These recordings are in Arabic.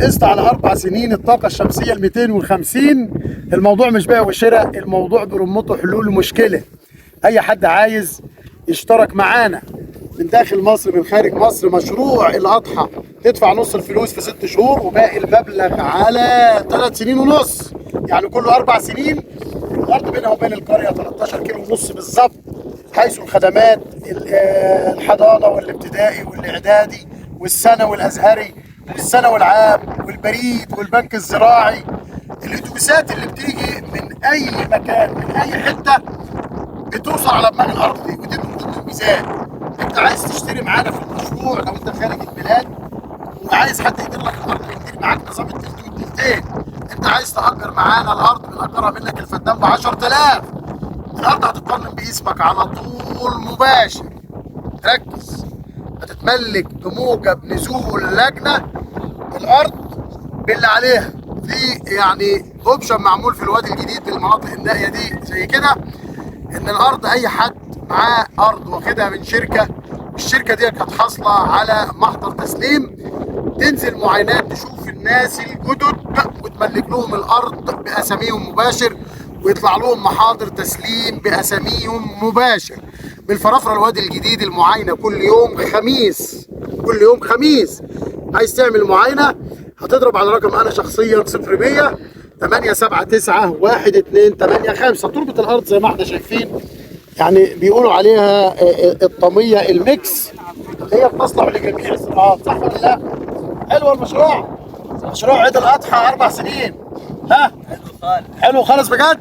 القسط على 4 سنين، الطاقة الشمسية ال 250. الموضوع مش بيع وشراء، الموضوع برمته حلول مشكلة. أي حد عايز يشترك معانا من داخل مصر من خارج مصر، مشروع الأضحى تدفع نص الفلوس في 6 شهور وباقي المبلغ على 3 سنين ونص، يعني كله 4 سنين. الأرض بينها وبين القرية 13 كيلو ونص بالظبط، حيث الخدمات الحضانة والابتدائي والإعدادي والثانوي الأزهري والثانوي العام والبريد والبنك الزراعي. الأتوبيسات اللي بتيجي من أي مكان من أي حتة بتوصل على دماغ الأرض دي، ودي من ضمن الميزات. أنت عايز تشتري معانا في المشروع لو أنت خارج البلاد وعايز حد يدير لك الأرض ويدير معاك نظام التلت والتلتين. أنت عايز تأجر معانا الأرض بنأجرها منك الفدان ب 10000. الأرض هتتقنن باسمك على طول مباشر. ركز، هتتملك بموجب نزول لجنة الأرض باللي عليها. في يعني اوبشن معمول في الوادي الجديد بالمناطق النائية دي زي كده، إن الأرض أي حد معاه أرض واخدها من شركة، الشركة دي كانت حاصلة على محضر تسليم، تنزل معاينات تشوف الناس الجدد وتملك لهم الأرض بأساميهم مباشر، ويطلع لهم محاضر تسليم بأساميهم مباشر. بالفرافرة الوادي الجديد المعاينة كل يوم خميس، كل يوم خميس. عايز تعمل معاينة هتضرب على رقم أنا شخصيا 0100 879 1285. تربة الأرض زي ما احنا شايفين، يعني بيقولوا عليها الطمية الميكس اللي هي بتصلح لجميع الزراعات، صح ولا لا؟ حلو المشروع؟ مشروع عيد الأضحى 4 سنين. ها؟ حلو خالص بجد؟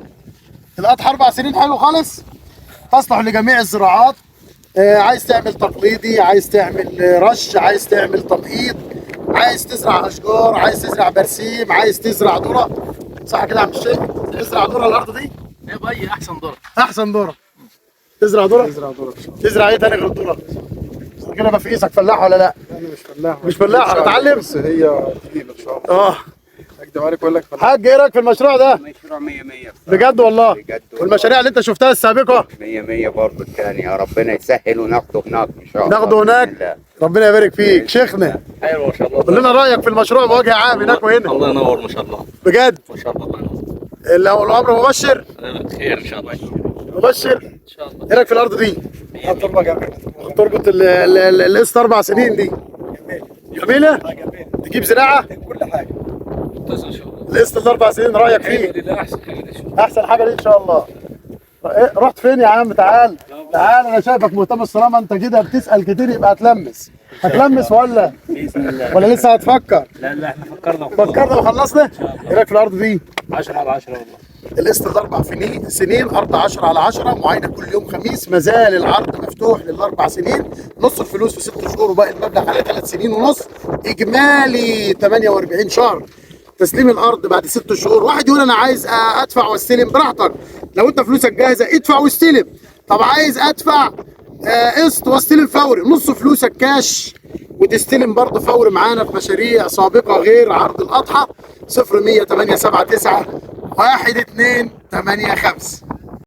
الأضحى 4 سنين حلو خالص؟ تصلح لجميع الزراعات. عايز تعمل تقليدي، عايز تعمل رش، عايز تعمل تبقيط، عايز تزرع أشجار، عايز تزرع برسيم، عايز تزرع ذرة، صح كده يا عم الشيخ؟ تزرع ذرة الأرض دي؟ هي احسن ذره. أحسن ذرة. تزرع ذرة؟ تزرع ذره. تزرع إيه تاني غير الذرة؟ كده ما في إيدك فلاح ولا لا؟ انا مش فلاح. مش فلاح، هتتعلم؟ بس هي تقيله ان شاء الله. اكدب عليك اقول لك فلاح. حاج إيه رأيك في المشروع ده؟ مشروع 100 100 بجد والله؟ بجد والله. والمشاريع اللي أنت شفتها السابقة؟ 100 100 برضه الثاني، يا ربنا يسهل وناخده هناك ان شاء الله. ناخده هناك؟ ربنا يبارك فيك شيخنا. ايوه ما شاء الله. قول لنا رأيك في المشروع بوجه عام هناك وهنا. الله ينور ما شاء الله. بجد؟ ما شاء الله الله ينور. لو الأمر مبشر؟ خير ان شاء الله. مبشر؟ ان شاء الله. إيه رأيك في الأرض دي؟ تربه جميله. تربط القسط 4 سنين دي جميلة؟ تجيب زراعة؟ كل حاجه ممتازه ان شاء الله. القسط ال4 سنين رأيك فيه؟ لله احسن حاجه دي. أحسن حاجة دي إن شاء الله. إيه رحت فين يا عم؟ تعال تعال، أنا شايفك مهتم. طالما أنت كده بتسأل كتير يبقى هتلمس. هتلمس ولا؟ باذن الله. ولا لسه هتفكر؟ لا احنا فكرنا وخلصنا؟ إيه رأيك في الأرض دي؟ 10 على 10 والله. القسط ال4 سنين، أرض 10 على 10، معاينة كل يوم خميس. مازال العرض مفتوح لل4 سنين، نص الفلوس في 6 شهور وباقي المبلغ على 3 سنين ونص، إجمالي 48 شهر. تسليم الأرض بعد 6 شهور. واحد يقول أنا عايز أدفع واستلم، براحتك. لو أنت فلوسك جاهزة ادفع واستلم. طب عايز أدفع قسط واستلم فوري، نص فلوسك كاش وتستلم برضه فوري معانا في مشاريع سابقة غير عرض الأضحى. 0100 879 1285.